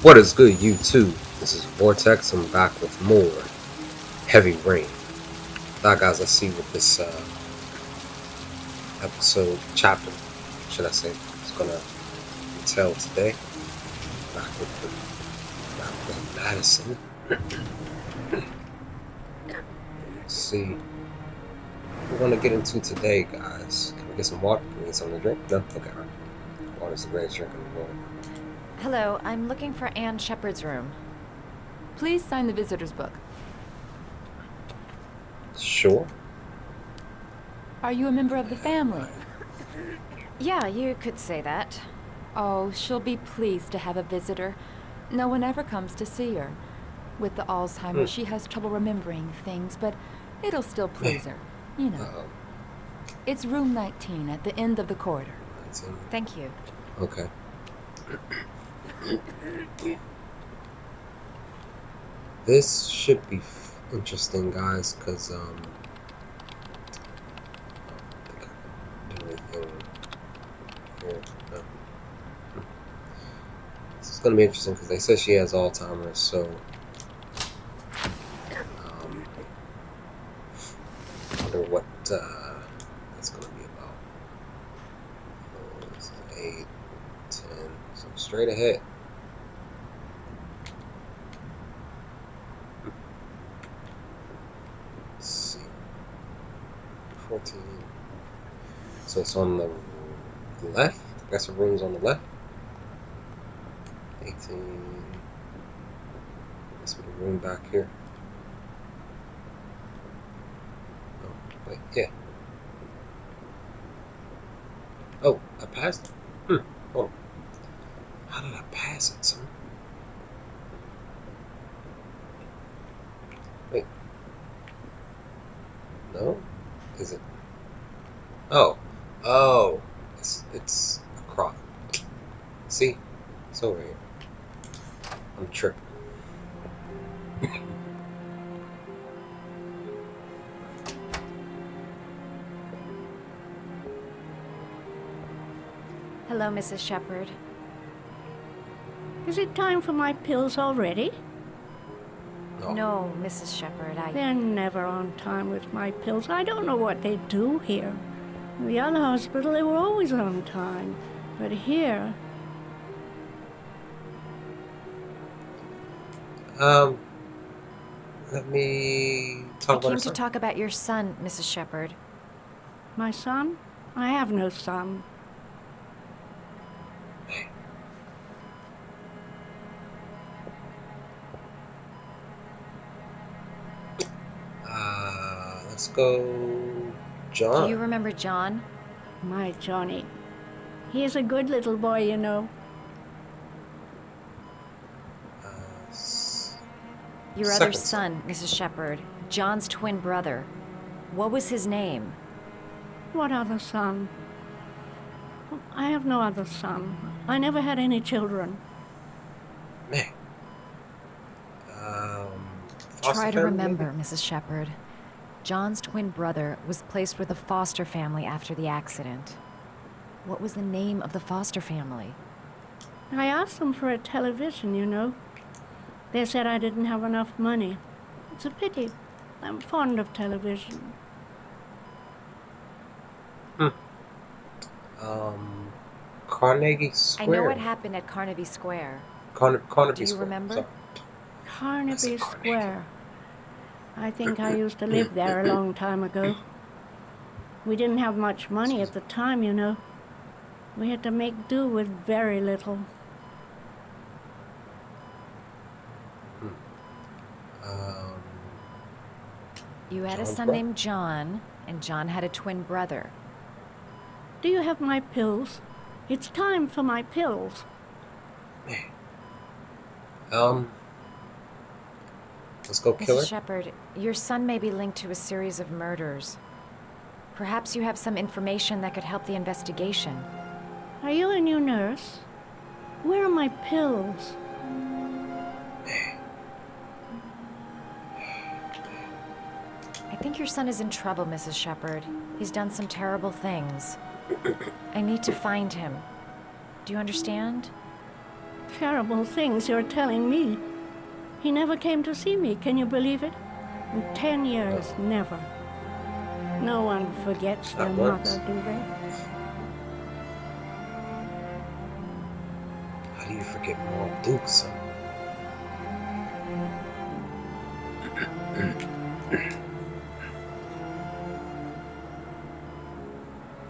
What is good, YouTube? This is Vortex. I'm back with more Heavy Rain. Now, guys, let's see what this chapter, should I say, is gonna entail today. Back with Madison. Let's see what we're gonna get into today, guys. Can we get some water? Can we get something to drink? No? Okay, alright. Water's the greatest drink in the world. Hello, I'm looking for Anne Sheppard's room. Please sign the visitor's book. Sure. Are you a member of the family? Yeah, you could say that. Oh, she'll be pleased to have a visitor. No one ever comes to see her. With the Alzheimer's, she has trouble remembering things, but it'll still please her. You know. It's room 19 at the end of the corridor. Thank you. Okay. This should be interesting, guys, because I don't think I can do anything here. No. This is going to be interesting because they said she has Alzheimer's, so I wonder what that's going to be about. This is 8, 10, so straight ahead. Let's see. 14. So it's on the left. I guess the room's on the left. 18. This would be the room back here. Oh, wait, yeah. Oh, I passed it. Oh. How did I pass it, son? Wait. No? Is it? Oh. Oh. It's across. See? It's over here. I'm tripping. Hello, Mrs. Sheppard. Is it time for my pills already? No, Mrs. Sheppard, They're never on time with my pills. I don't know what they do here. In the other hospital, they were always on time. But here... Let me talk I about came to talk about your son, Mrs. Sheppard. My son? I have no son. Let's go, John. Do you remember John? My Johnny. He is a good little boy, you know. Your other son, Mrs. Sheppard. John's twin brother. What was his name? What other son? I have no other son. I never had any children. Man. Try to remember, Mrs. Sheppard. John's twin brother was placed with a foster family after the accident. What was the name of the foster family? I asked them for a television, you know. They said I didn't have enough money. It's a pity. I'm fond of television. Carnegie Square. I know what happened at Carnaby Square. Carnaby Square. Do you remember? Sorry. Carnaby Square. I think I used to live there a long time ago. We didn't have much money at the time, you know. We had to make do with very little. You had a son named John, and John had a twin brother. Do you have my pills? It's time for my pills. Let's go, Killer. Mrs. Sheppard, your son may be linked to a series of murders. Perhaps you have some information that could help the investigation. Are you a new nurse? Where are my pills? I think your son is in trouble, Mrs. Sheppard. He's done some terrible things. I need to find him. Do you understand? terrible things you're telling me. He never came to see me, can you believe it? In 10 years, never. No one forgets their mother, do they? How do you forget Mom Duke, son?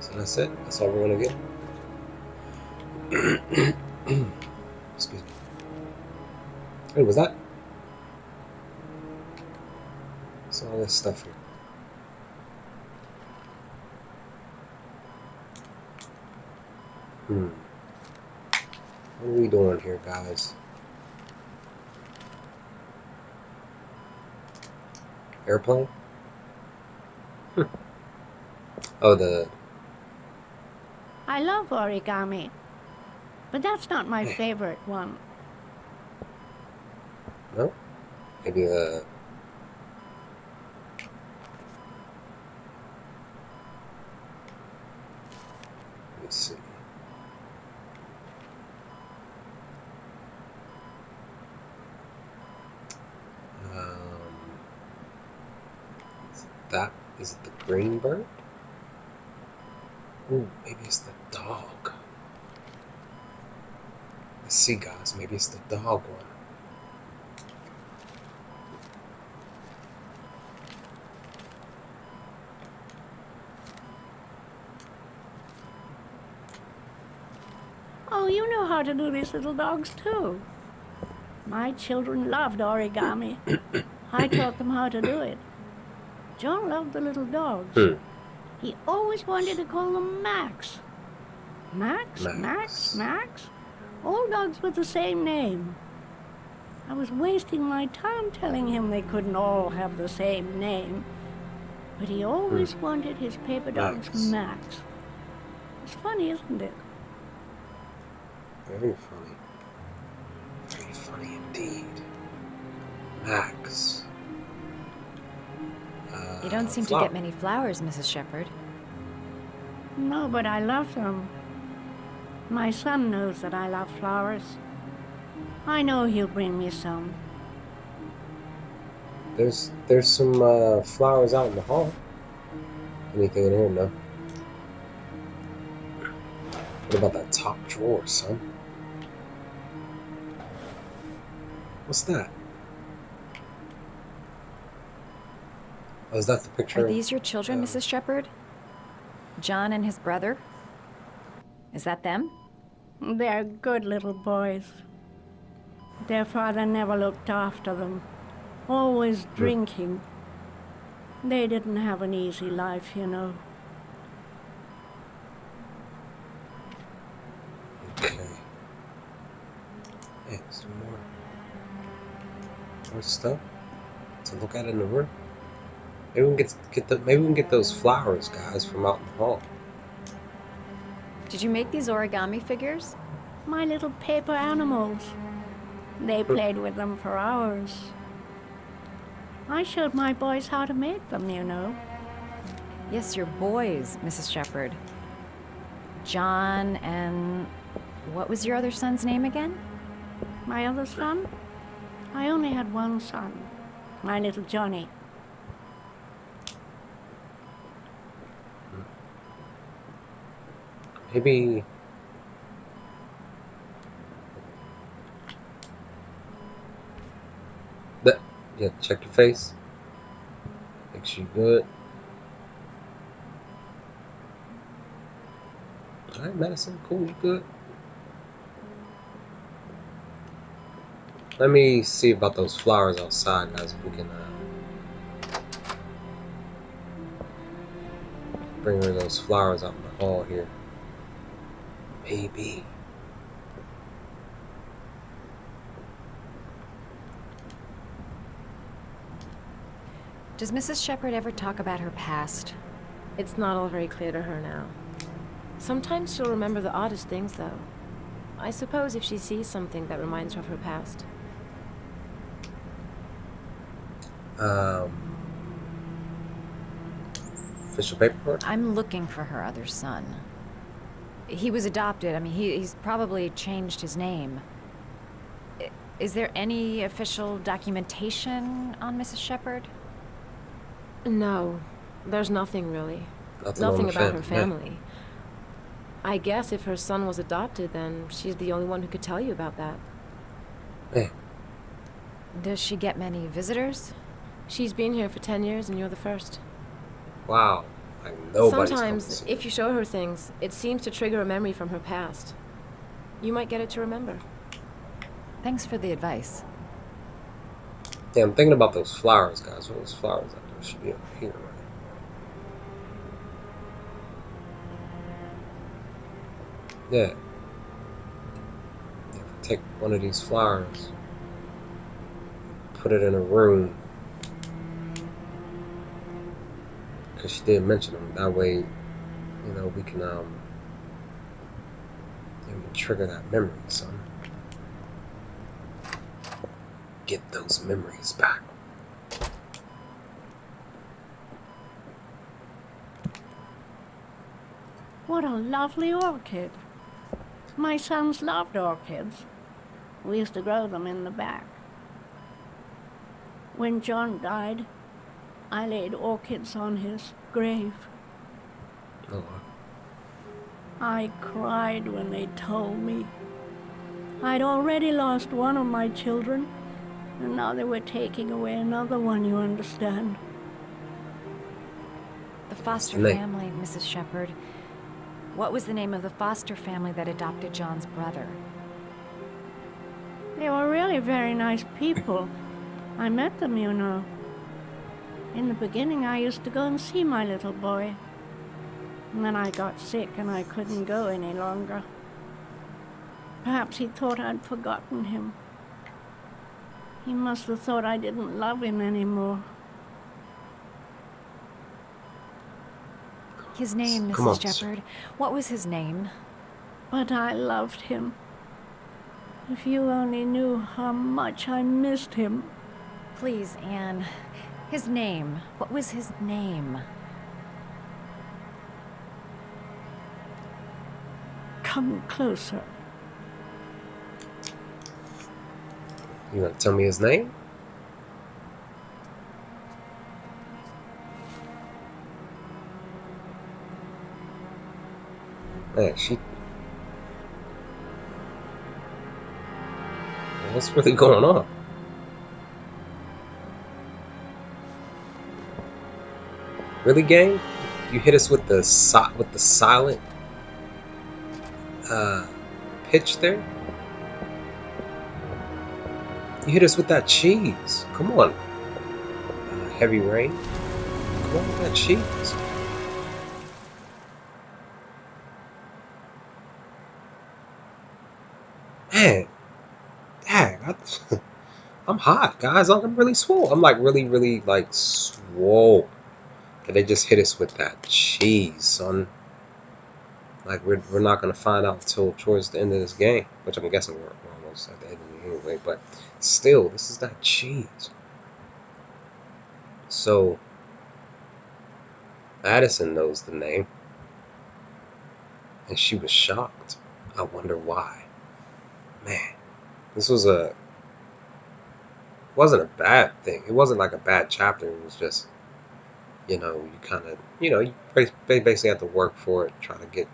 So that's it. That's all we're gonna get. Excuse me. Hey, was that? What's all this stuff here? What are we doing here, guys? Airplane? Oh, the... I love origami, but that's not my favorite one. No? Maybe the... Let's see. Is it the green bird? Ooh, maybe it's the dog. Let's see, guys. Maybe it's the dog one. Oh, you know how to do these little dogs, too. My children loved origami. I taught them how to do it. John loved the little dogs. He always wanted to call them Max. Max. All dogs with the same name. I was wasting my time telling him they couldn't all have the same name. But he always wanted his paper dogs Max. It's funny, isn't it? Very funny. Very funny indeed. Max. You don't seem to get many flowers, Mrs. Sheppard. No, but I love them. My son knows that I love flowers. I know he'll bring me some. There's some flowers out in the hall. Anything in here? No. What about that top drawer, son? What's that? Oh, is that the picture? Are these your children, Mrs. Sheppard? John and his brother? Is that them? They're good little boys. Their father never looked after them. Always drinking. They didn't have an easy life, you know. Okay. Yeah, some more stuff to look at in the room. Maybe we can get those flowers, guys, from out in the hall. Did you make these origami figures? My little paper animals. They played with them for hours. I showed my boys how to make them, you know. Yes, your boys, Mrs. Sheppard. John and... what was your other son's name again? My other son? I only had one son. My little Johnny. Maybe... Yeah, check your face. Make sure you're good. Alright, medicine. Cool, you good. Let me see about those flowers outside, guys, if we can bring her those flowers out in the hall here. Maybe. Does Mrs. Sheppard ever talk about her past? It's not all very clear to her now. Sometimes she'll remember the oddest things, though. I suppose if she sees something that reminds her of her past. Official paperwork? I'm looking for her other son. He was adopted. I mean, he's probably changed his name. Is there any official documentation on Mrs. Sheppard? No, there's nothing really. Nothing about her family. I guess if her son was adopted, then she's the only one who could tell you about that. Yeah. Does she get many visitors? She's been here for 10 years and you're the first. Wow. Like nobody's Sometimes, if you show her things, it seems to trigger a memory from her past. You might get it to remember. Thanks for the advice. Yeah, I'm thinking about those flowers, guys. What are those flowers out there? Should be up here, right? Yeah. Take one of these flowers, put it in a room, because she did mention them. That way, you know, we can trigger that memory, son. Get those memories back. What a lovely orchid. My sons loved orchids. We used to grow them in the back. When John died, I laid orchids on his grave. Oh. I cried when they told me. I'd already lost one of my children, and now they were taking away another one, you understand. The foster family, Mrs. Sheppard. What was the name of the foster family that adopted John's brother? They were really very nice people. I met them, you know. In the beginning, I used to go and see my little boy. And then I got sick and I couldn't go any longer. Perhaps he thought I'd forgotten him. He must have thought I didn't love him anymore. His name, Mrs. Sheppard. What was his name? But I loved him. If you only knew how much I missed him. Please, Anne. His name. What was his name? Come closer. You gonna tell me his name? Man, what's really going on? Really, gang? You hit us with the silent pitch there? You hit us with that cheese. Come on. Heavy rain. Come on with that cheese. Man, dang, I'm hot, guys. I'm really swole. I'm like really like swole. And they just hit us with that cheese, son. Like we're not gonna find out until towards the end of this game, which I'm guessing we're almost at the end of it anyway. But still, this is that cheese. So Addison knows the name, and she was shocked. I wonder why. Man, this wasn't a bad thing. It wasn't like a bad chapter. It was just, you know, you kind of, you basically have to work for it, try to get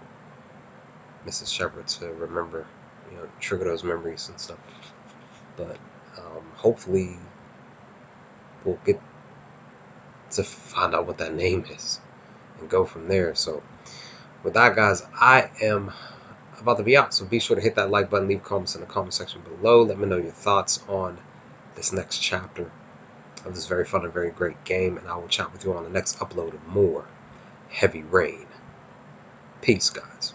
Mrs. Sheppard to remember, trigger those memories and stuff. But hopefully we'll get to find out what that name is and go from there. So with that, guys, I am about to be out, so be sure to hit that like button, leave comments in the comment section below. Let me know your thoughts on this next chapter of this very fun and very great game, and I will chat with you on the next upload of more Heavy Rain. Peace, guys.